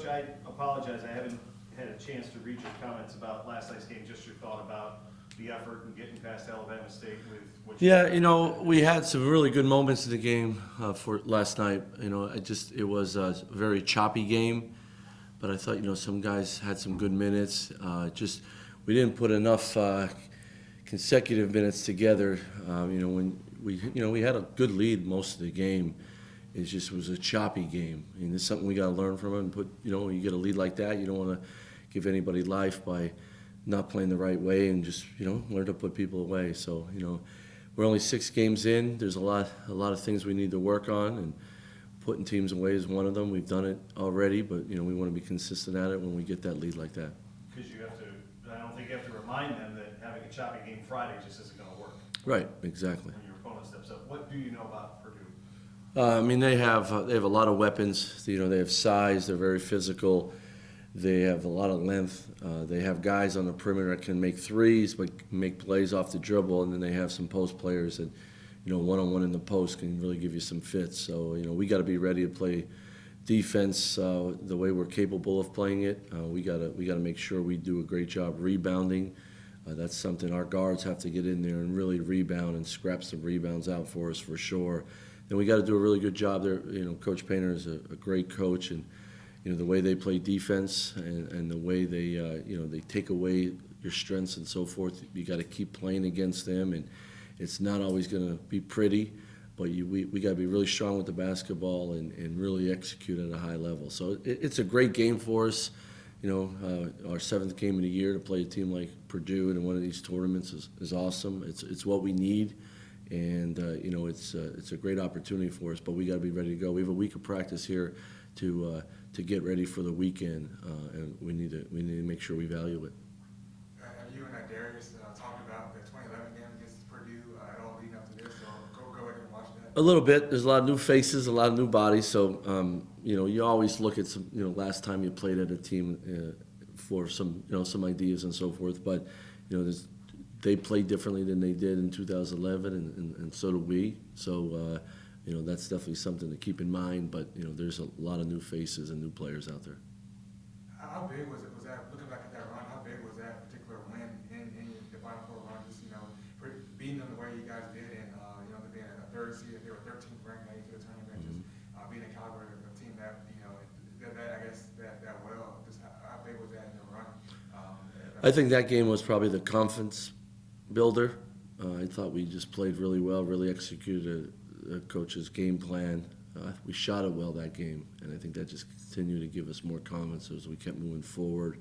Coach, I apologize. I haven't had a chance to read your comments about last night's game. Just your thought about the effort and getting past Alabama State with what you Yeah, we had some really good moments in the game for last night. It was a very choppy game, but I thought, some guys had some good minutes. We didn't put enough consecutive minutes together. When we had a good lead most of the game. It just was a choppy game. And it's something we got to learn from it and when you get a lead like that, you don't want to give anybody life by not playing the right way and just, learn to put people away. So, we're only 6 games in. There's a lot of things we need to work on, and putting teams away is one of them. We've done it already, but, we want to be consistent at it when we get that lead like that. Because I don't think you have to remind them that having a choppy game Friday just isn't going to work. Right, exactly. When your opponent steps up. What do you know about Purdue? They have a lot of weapons. They have size. They're very physical. They have a lot of length. They have guys on the perimeter that can make threes, but make plays off the dribble. And then they have some post players that, one-on-one in the post can really give you some fits. So we got to be ready to play defense the way we're capable of playing it. We got to make sure we do a great job rebounding. That's something our guards have to get in there and really rebound and scrap some rebounds out for us for sure. And we got to do a really good job there. Coach Painter is a great coach, and the way they play defense and the way they take away your strengths and so forth. You got to keep playing against them, and it's not always going to be pretty, but we got to be really strong with the basketball and really execute at a high level. So it's a great game for us. Our 7th game of the year to play a team like Purdue in one of these tournaments is awesome. It's what we need. And it's a great opportunity for us, but we got to be ready to go. We have a week of practice here to get ready for the weekend, and we need to make sure we value it. Have you and Darius talked about the 2011 game against Purdue at all leading up to this? So go ahead and watch that. A little bit. There's a lot of new faces, a lot of new bodies. So you always look at some last time you played at a team for some ideas and so forth. But they play differently than they did in 2011, and so do we. So, that's definitely something to keep in mind. But, there's a lot of new faces and new players out there. How big was that, looking back at that run, how big was that particular win in the Final Four run? Just, beating them the way you guys did, and, being a 3rd seed, they were 13th ranked going into the tournament, just being a Calgary, a team that, I guess, that well. Just how big was that in the run? I think that game was probably the confidence builder. I thought we just played really well, really executed a coach's game plan. We shot it well that game, and I think that just continued to give us more confidence as we kept moving forward.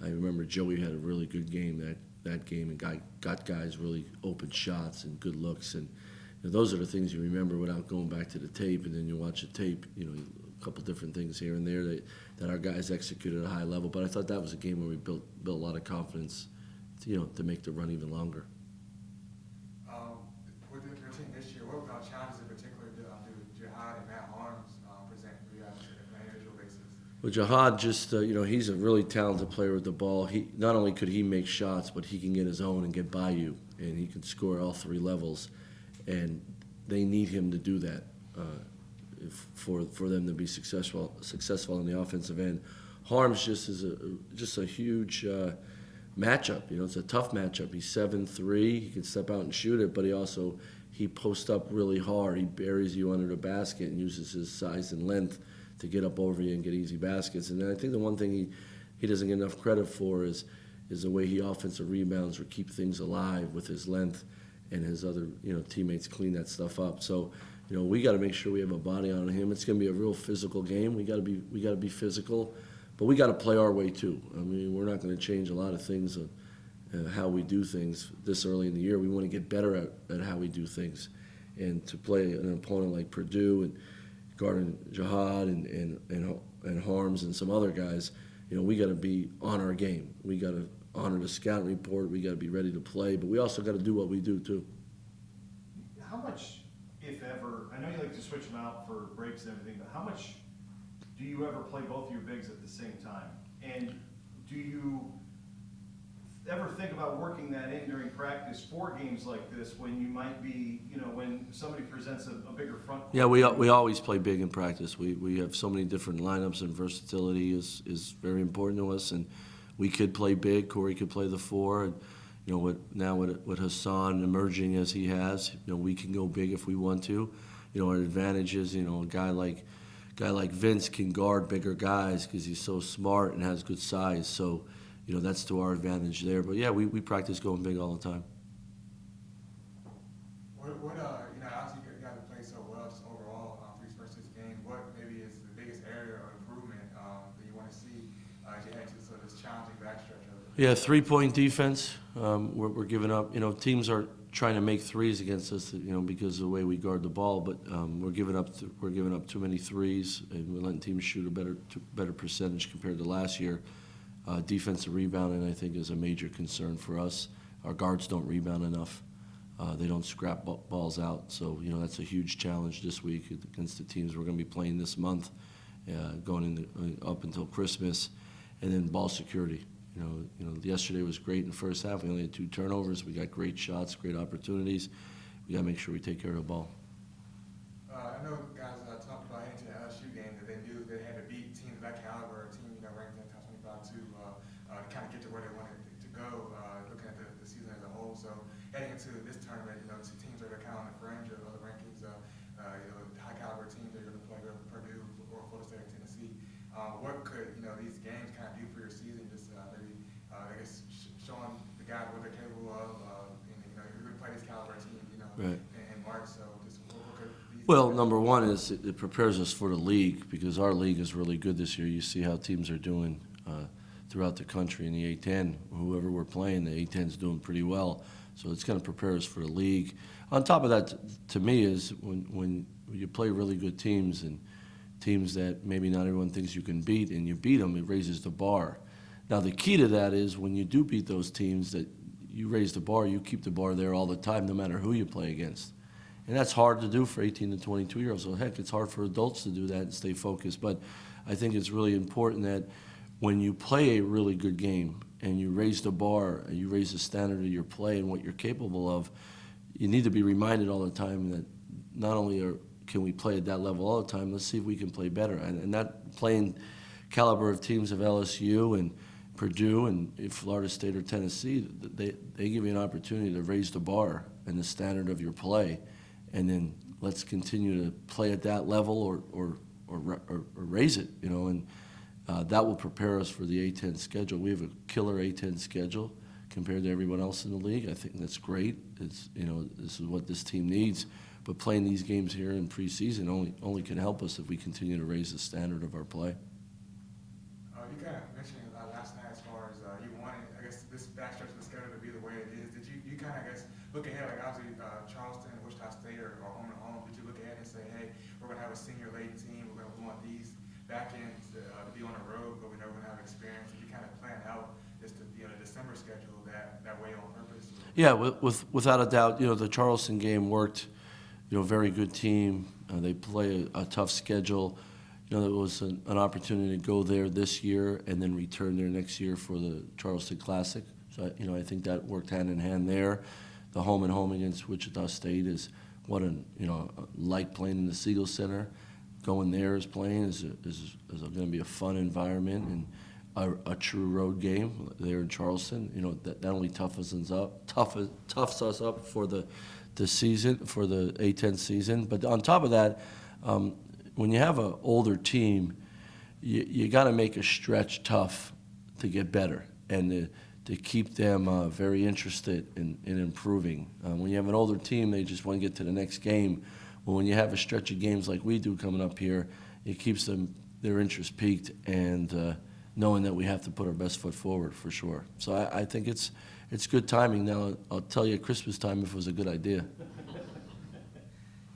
I remember Joey had a really good game that game and got guys really open shots and good looks, and those are the things you remember without going back to the tape. And then you watch the tape, a couple different things here and there that our guys executed at a high level. But I thought that was a game where we built a lot of confidence to make the run even longer. With your team this year, what challenges in particular do Jihad and Matt Harms present for you on an individual basis? Well, Jihad he's a really talented player with the ball. He not only could he make shots, but he can get his own and get by you, and he can score all 3 levels. And they need him to do that for them to be successful on the offensive end. Harms just a huge matchup. It's a tough matchup. He's 7'3". He can step out and shoot it, but he posts up really hard. He buries you under the basket and uses his size and length to get up over you and get easy baskets. And then I think the one thing he doesn't get enough credit for is the way he offensive rebounds or keep things alive with his length, and his other teammates clean that stuff up. So we got to make sure we have a body on him. It's going to be a real physical game. We got to be physical. But we got to play our way too. I mean, we're not going to change a lot of things of how we do things this early in the year. We want to get better at how we do things, and to play an opponent like Purdue and guarding Jihad and Harms and some other guys. We got to be on our game. We got to honor the scouting report. We got to be ready to play, but we also got to do what we do too. How much, if ever, I know you like to switch them out for breaks and everything, but how much do you ever play both your bigs at the same time? And do you ever think about working that in during practice for games like this when you might be, when somebody presents a bigger front court? Yeah, we always play big in practice. We have so many different lineups, and versatility is very important to us. And we could play big. Corey could play the 4. And, with Hassan emerging as he has, we can go big if we want to. Our advantage is, a guy like Vince can guard bigger guys because he's so smart and has good size. So, that's to our advantage there. But yeah, we practice going big all the time. Obviously you guys have played so well just overall for these first 6 games. What maybe is the biggest area of improvement that you want to see as you head to sort of this challenging backstretch of it? Yeah, 3-point defense. We're giving up. Teams are trying to make threes against us, because of the way we guard the ball. But we're giving up too many threes, and we're letting teams shoot a better percentage compared to last year. Defensive rebounding, I think, is a major concern for us. Our guards don't rebound enough. They don't scrap balls out. So, that's a huge challenge this week against the teams we're going to be playing this month, up until Christmas. And then ball security. Yesterday was great in the first half. We only had 2 turnovers. We got great shots, great opportunities. We got to make sure we take care of the ball. I know guys talked about heading to the LSU game that they knew they had to beat teams of that caliber, a team ranked in the top 25 to kind of get to where they wanted to go. Looking at the season as a whole, so heading into this tournament, two teams that are kind of on the fringe of the rankings. High caliber teams that are going to play with Purdue or Florida State or Tennessee. What could these games kind of do for your season? Just maybe I guess showing the guys what they're capable of. You're going to play these caliber teams, Right. in March. So just what could these? Well, number one is it prepares us for the league because our league is really good this year. You see how teams are doing throughout the country in the A-10. Whoever we're playing, the A-10 is doing pretty well. So it's going to prepare us for the league. On top of that, to me, is when you play really good teams and teams that maybe not everyone thinks you can beat, and you beat them, it raises the bar. Now, the key to that is when you do beat those teams that you raise the bar, you keep the bar there all the time, no matter who you play against. And that's hard to do for 18 to 22-year-olds. So, heck, it's hard for adults to do that and stay focused. But I think it's really important that when you play a really good game and you raise the bar, and you raise the standard of your play and what you're capable of, you need to be reminded all the time that not only can we play at that level all the time, let's see if we can play better. And that playing caliber of teams of LSU and Purdue and Florida State or Tennessee, they give you an opportunity to raise the bar and the standard of your play. And then let's continue to play at that level or raise it, and that will prepare us for the A-10 schedule. We have a killer A-10 schedule compared to everyone else in the league. I think that's great. It's, this is what this team needs. But playing these games here in preseason only can help us if we continue to raise the standard of our play. You kind of mentioned last night as far as you wanted, I guess, this backstretch of the schedule to be the way it is. Did you kind of, I guess, look ahead, like obviously Charleston, Wichita State are home and home. Did you look ahead and say, hey, we're going to have a senior-laden team. We want these back ends to be on the road, but we know we're going to have experience. Did you kind of plan out just to be on a December schedule that way on purpose? Yeah, without a doubt, the Charleston game worked. Very good team. They play a tough schedule. There was an opportunity to go there this year and then return there next year for the Charleston Classic. So, I think that worked hand in hand there. The home and home against Wichita State is like playing in the Siegel Center. Going there is playing is going to be a fun environment and a true road game there in Charleston. That only toughs us up for the season, for the A-10 season. But on top of that, when you have an older team, you got to make a stretch tough to get better and to keep them very interested in improving. When you have an older team, they just want to get to the next game. Well, when you have a stretch of games like we do coming up here, it keeps their interest peaked and knowing that we have to put our best foot forward for sure. So I think it's good timing. Now, I'll tell you at Christmas time if it was a good idea.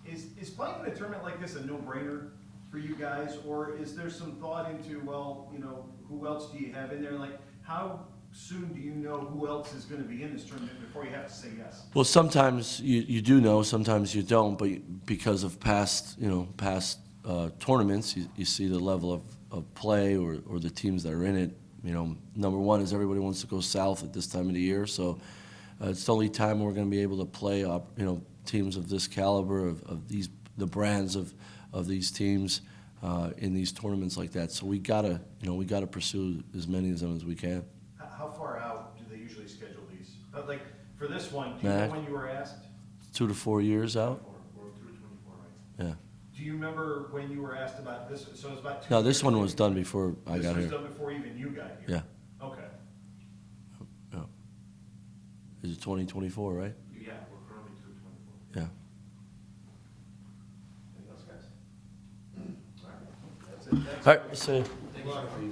Is playing in a tournament like this a no-brainer for you guys, or is there some thought into, who else do you have in there? Like, how soon do you know who else is going to be in this tournament before you have to say yes? Well, sometimes you do know, sometimes you don't, but because of past tournaments, you see the level of play or the teams that are in it Number one is everybody wants to go south at this time of the year, so it's the only time we're going to be able to play teams of this caliber, of the brands of these teams in these tournaments like that. So we gotta pursue as many of them as we can. How far out do they usually schedule these? Like, for this one, do you know when you were asked? 2 to 4 years out. Or 2 to 24, right? Yeah. Do you remember when you were asked about this? So it was about 2 No, years this one ago. was done before I got This here. was done before even you got here? Yeah. Okay. Yeah. Is it 2024, right? Yeah, we're currently 2 to 24. Yeah. Anything else, guys? All right. That's it. Thanks. All right. So. Thank you.